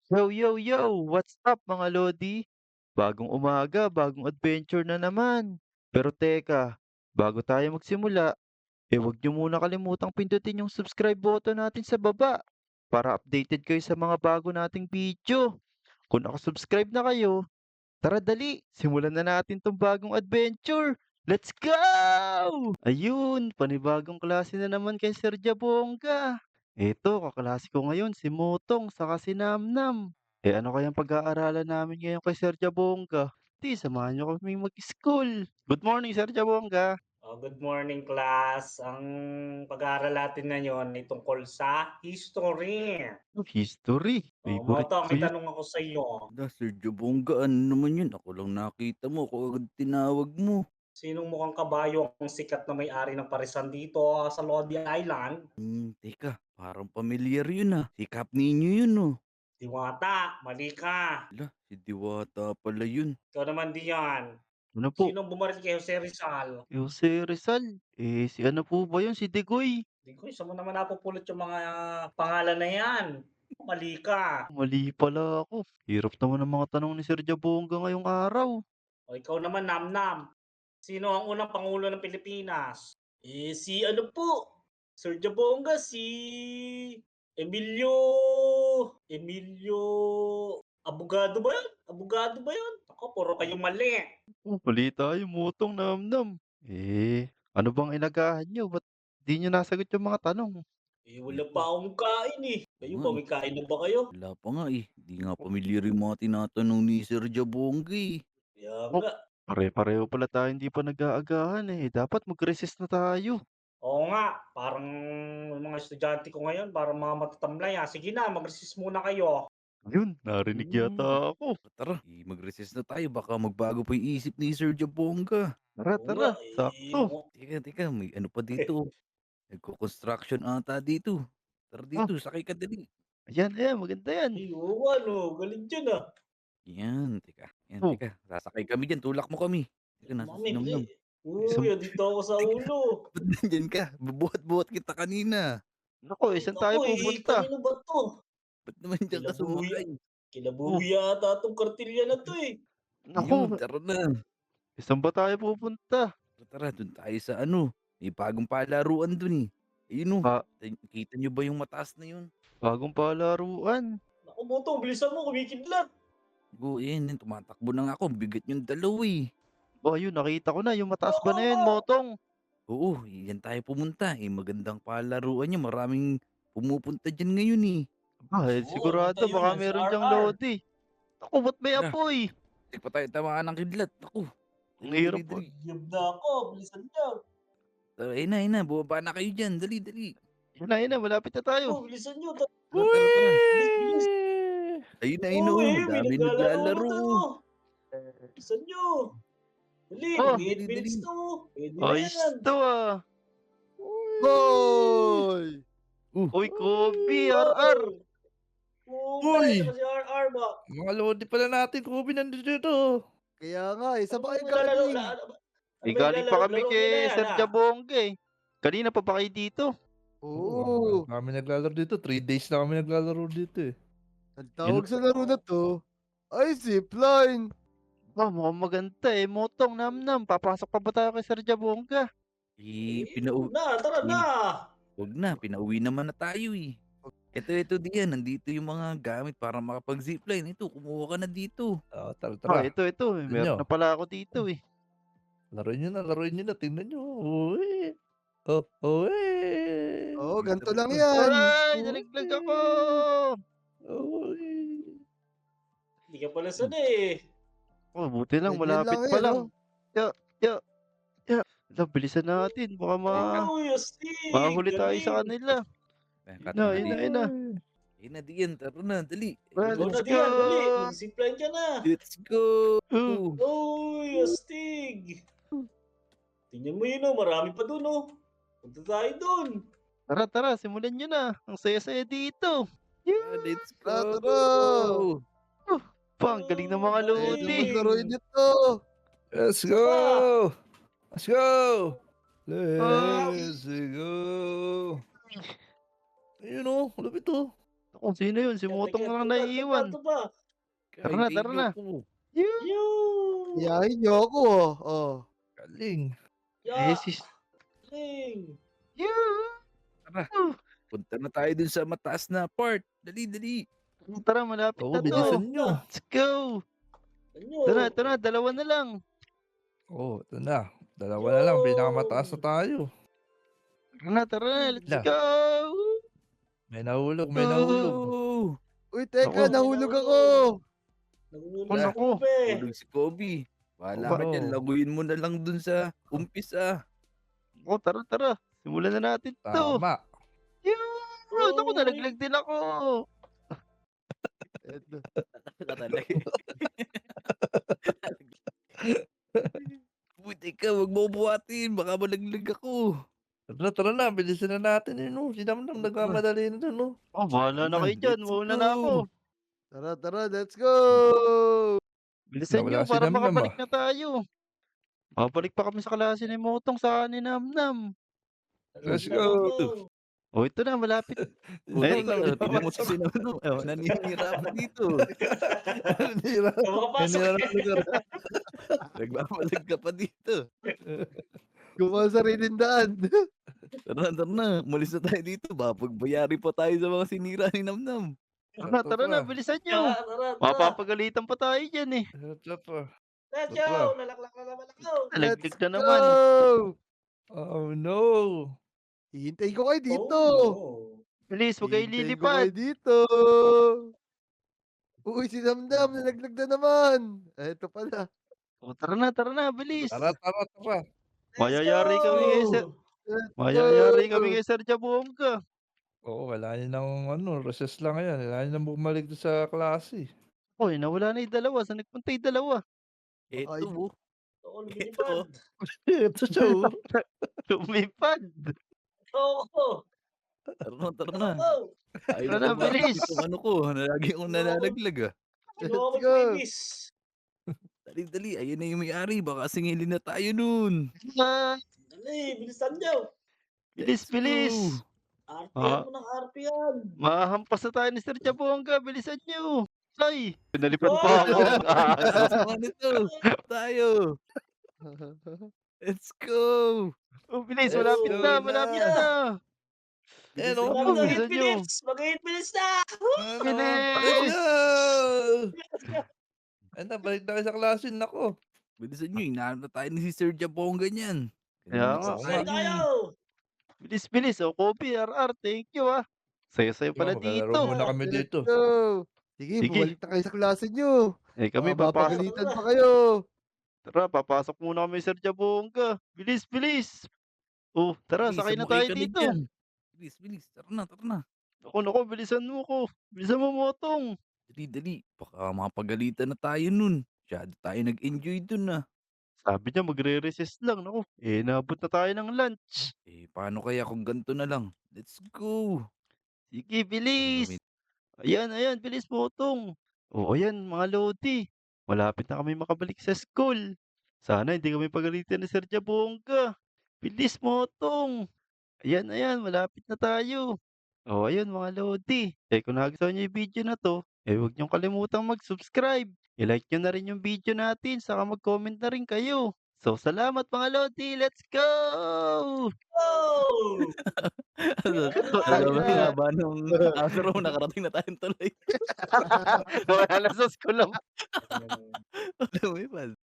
Yo, yo, yo! What's up mga lodi? Bagong umaga, bagong adventure na naman. Pero teka, bago tayo magsimula, huwag niyo muna kalimutang pindutin yung subscribe button natin sa baba para updated kayo sa mga bago nating video. Kung nakasubscribe na kayo, tara dali, simulan na natin tong bagong adventure. Let's go! Ayun, panibagong klase na naman kay Sir Jabongga. Eto, kaklase ko ngayon si Motong saka si Namnam. Ano kayang pag-aaralan namin ngayon kay Sir Jabongga? Samahan niyo kaming mag-school. Good morning, Sir Jabongga. Oh, good morning class. Ang pag-aaral natin ngayon ay tungkol sa history. History. Oh, Favorite Moto, ko may yun. tanong ako sa iyo. Sir Jabongga, ano naman yun? Ako lang nakita mo, ako agad tinawag mo. Sinong mukhang kabayo ang sikat na may-ari ng parisan dito sa Lodi Island? Teka, parang pamilyar yun Si Kap Ninyo yun Diwata, mali ka. Ala, si Diwata pala yun. Ikaw naman diyan. Ano po? Sinong bumaril kay Jose Rizal? Jose Rizal. Si ano po ba yun? Si Degoy. Di ko, isa mo naman napupulot yung mga pangalan na yan. Mali ka. Mali pala ako. Hirap naman ng mga tanong ni Sir Jabongga ngayong araw. O ikaw naman, Namnam. Sino ang unang pangulo ng Pilipinas? Si ano po, Sir Jabonga, si Emilio Emilio Abogado ba 'yun? Abogado ba 'yun? Naku, puro kayong mali. Mali tayo, Motong, Namnam. Ano bang inagahan niyo? Ba't di niyo nasagot yung mga tanong? Wala pa Eto, akong kain, eh. oo Kayo nga ba, may kain na ba kayo? Wala pa nga Di nga pamilyar yung mga tinatanong ni Sir Jabongga Kaya Oh, nga. pare-pareho pala tayo hindi pa nag-aagahan, Dapat mag-recess na tayo. Oo nga, parang yung mga estudyante ko ngayon parang mga matatamlay, Sige na, mag-recess muna kayo. Ayun, narinig yata Hmm, ako. tara, mag-recess na tayo. Baka magbago pa yung isip ni Sir Jabongga. Tara, Oo nga, tara, sakto. Teka, may ano pa dito. Nagko-construction ata dito. Tara Oh, dito, sakay ka dali. ayan, maganda yan. oo nga 'no, galing diyan, Yan, Oh, teka. Sasakay kami diyan, tulak mo kami. Teka, nasa Mami, si bili. Namnam. Uy, isang, andito ako sa Teka, ulo. ba't nandiyan ka? Bubuhat-buhat kita kanina. naku, Ay saan tayo naku, pupunta? kanino ba 'to? Ba't naman diyan ka Kinabuhi sumakay? Oh, kinabuhi yata 'tong kartilya na 'to, eh. naku, Tara na. saan ba tayo pupunta? Tara, dun tayo sa may bagong palaruan dun. Ayun Pa kita niyo ba yung mataas na yun? bagong palaruan. Naku, Botong, bilisan mo, kumikidlat. Yan, tumatakbo na nga ako. Bigat yung dalaw Ayun, nakita ko na yung mataas ba Naku, na yun, Motong? Oo, diyan tayo pumunta, magandang palaruan niya, maraming pumupunta diyan ngayon. oo, ano Sigurado tayo baka niyan, si meron diyang RR. lodi. Naku, ba't may Tara, apoy? 'di pa tayo tamaan ng kidlat, naku. Ang Dali, dali, hirap po. dali. Nagyab na ako, bilisan niyo. Ayun na, bumaba na kayo diyan, dali, dali. Yun na, malapit na tayo. Bilisan niyo, Tara. bilis, bilis. Ayun May madaming naglalaro na naglalaro. do'n, oh. Bilisan niyo. Dali, Oh, Dali, dali. mag-e-advance na, oh. Puwede na ayos yan. 'to, ah. Goal! Uh, Uy, Kobe, RR. Wow! Hukay, Uy! saka si RR ba? Mga lodi pala natin, Kobe nandito dito. Kaya nga Ano saan ba ba kayo yung nilalaro galing? ano ba yung Galing pa kami laro niyo na kay yan, Sir Jabongga, Kanina pa ba kayo dito? Oo, Kami naglalaro dito, 3 days na kami naglalaro dito, eh. ang Yun, tawag sa laro na 'to ay zipline. mukhang maganda, Motong, Namnam, papasok pa ba tayo kay Sir Jabongga? pinau Tara na. eh, 'Wag na, pinauwi naman na tayo. Ito diyan, nandito yung mga gamit para makapag-zipline. Ito, kumuha ka na dito. Oo, tara. Ito, Tignan niyo, meron na pala ako dito, laruin niyo na, tingnan niyo. Uwi. Oh, uwi. Oo, ganito Tara, lang tara. 'yan. Aray, nalaglag ako! Uwi. Uwi. Hindi ka pala Hmm, sanay, eh. Buti lang Ganyan malapit lang pa 'yan, lang. oh. Ya, ya, ya. Bilisan natin baka teka, Uy, astig, mahuli tayo sa galing. kanila. cut mo na Ayun dito. na. Uwi. Ayun na diyan, tara na, dali. Well, Ikaw Ayun na na. let's diyan, dali, go! mag-zipline ka na. Let's go! Uh, Uy, astig. Tingnan mo yun, oh, marami pa dun, oh. Punta tayo dun. tara, simulan niyo na. Ang saya-saya dito. Let's Tara, go! tara. Uh, ang galing ng mga Kaya na lodi. maglaro Galing. nito. Let's Isa pa. go! Let's go! Ah, Let's go! Ayun, oh, lupit, oh. Naku, Oh, sino yun? Si Motong na lang naiiwan. Ito ba? Tara na, tara na. Yun. Yoo! Iyahin niyo ako, oh. Galing. Ya! Sis. Ling! Yun. Tara. Oh, Punta na tayo dun sa mataas na part. Dali, dali. tara, malapit Oo, na to. bilisan nyo. Let's go. Ano? Ito na, dalawa na lang. Oo, ito na. Dalawa na lang. Pinakamataas na tayo. Tara na, let's Na. go. May nahulog, may nahulog. Oh! Uy, teka, Ako. nahulog ako. Nahulog Ako, naku. ako, eh. Tulog si Kobe. Bahala Oo. ka dyan. Laguin mo na lang dun sa umpisa. Oh, tara. Simulan na natin to. Tama. Yun. Ako, nalaglag din ako. Eto. Buti ka, wag mo buhatin. Baka malaglag ako. Tara na. Bilisan na natin yun. Oh. Si Namnam nagmamadali na dun. Oh. Oh, bahala na Tara, kayo dyan. let's Mauna na ako. go. Tara, let's go. Bilisan Nawala nyo si para Namnam, makabalik na tayo. Makabalik pa kami sa klase ni Motong sa ni Namnam. Let's go. Oh, ito na, malapit. Ay, Namnam, tignan mo si Sinano. Naninirapan dito. Nanira. Makapasok Nanira eh. ng lugar. Nagmamalag ka pa dito. Gumawa sa sariling daan. Tara na. Umalis na tayo dito. Baka pagbayari pa tayo sa mga sinira ni Namnam. Tara na, bilisan nyo. Tara. Mapapagalitan pa tayo dyan eh. Tara. Let's Tara. go! Nalaklak na naman ako. Nalaglag na Let's naman. go. Oh no. Hihintayin ko kayo dito. Oh, Bilis, huwag kayo Hihintayin ko kayo lilipad. dito. Uy, si Damdam, nalaglag na naman. Eto pala. Oh, tara na, bilis. Tara. Let's Mayayari go! kami kay Sir. Let's Mayayari go. kami kay Sir Jabongga. Oo, wala niya ng recess lang yan. Wala niya nang bumalik doon sa klase. Oy, nawala na yung dalawa. Saan nagpunta yung dalawa? Ito Ay. mo. Oo, lumilipad. Ito siya, oh. Lumipad. Oo. Tara na. Oo. Ayaw Tara na, ko bakit bilis. itong ano ko. Lagi akong nalalaglag ah. Kinuha ko Let's yung go. previous. Dali. Ayun na yung may-ari. Baka singilin na tayo nun. Ah, Dali, bilisan nyo. bilis. RPM mo ng RPM. Mahampas na tayo ni Sir Jabongga. Bilisan nyo. Ay, pinalipad Oh! pa ako. Sasama nito. Tayo. Let's go. Oh, bilis. Let's Malapit go na. na. Malapit na. Eh, Bilisan no? nyo, Mag-8 bilisan nyo. minutes. Mag-8 minutes na. Bilis. Ano, balik na kayo sa klase. Nako. Bilisan nyo. Hinahanap na tayo ni si Sir Jabongga niyan. Kaya nga. Sakay tayo. Bilis. O, Kobe, RR. Thank you ah. Sayo-sayo pala Maglalaro dito. muna kami Let's dito. go. Sige, Sige. bumalik na kayo sa klase nyo. Eh, kami Baka papasok. mapagalitan pa kayo. Tara, papasok muna kami Sir Jabongga. Bilis. Oh, tara, Sige, sakay na sumakay tayo ka na dito. dyan. Bilis. Tara na. Ako, bilisan mo ko. Bilisan mo, Motong. Dali. Baka mapagalitan na tayo nun. Masyado tayo nag-enjoy dun ah. Sabi niya magre-recess lang. Naku, eh, naabot na tayo ng lunch. Eh, paano kaya kung ganito na lang? Let's go. Sige, bilis. Ayan, bilis, Motong. O, ayan, mga Lodi. Malapit na kami makabalik sa school. Sana hindi kami pagalitan ni Sir Jabongga. Bilis, Motong. Ayan, malapit na tayo. O, ayun, mga Lodi. Eh, kung nagustuhan niyo yung video na to, eh, huwag niyong kalimutang mag-subscribe. I-like niyo na rin yung video natin, saka mag-comment na rin kayo. So, salamat mga Lodi. Let's go! Oh! Alam mo, haba nung outro, nakarating na tayong tuloy. Wala na sa school. Alam mo yun,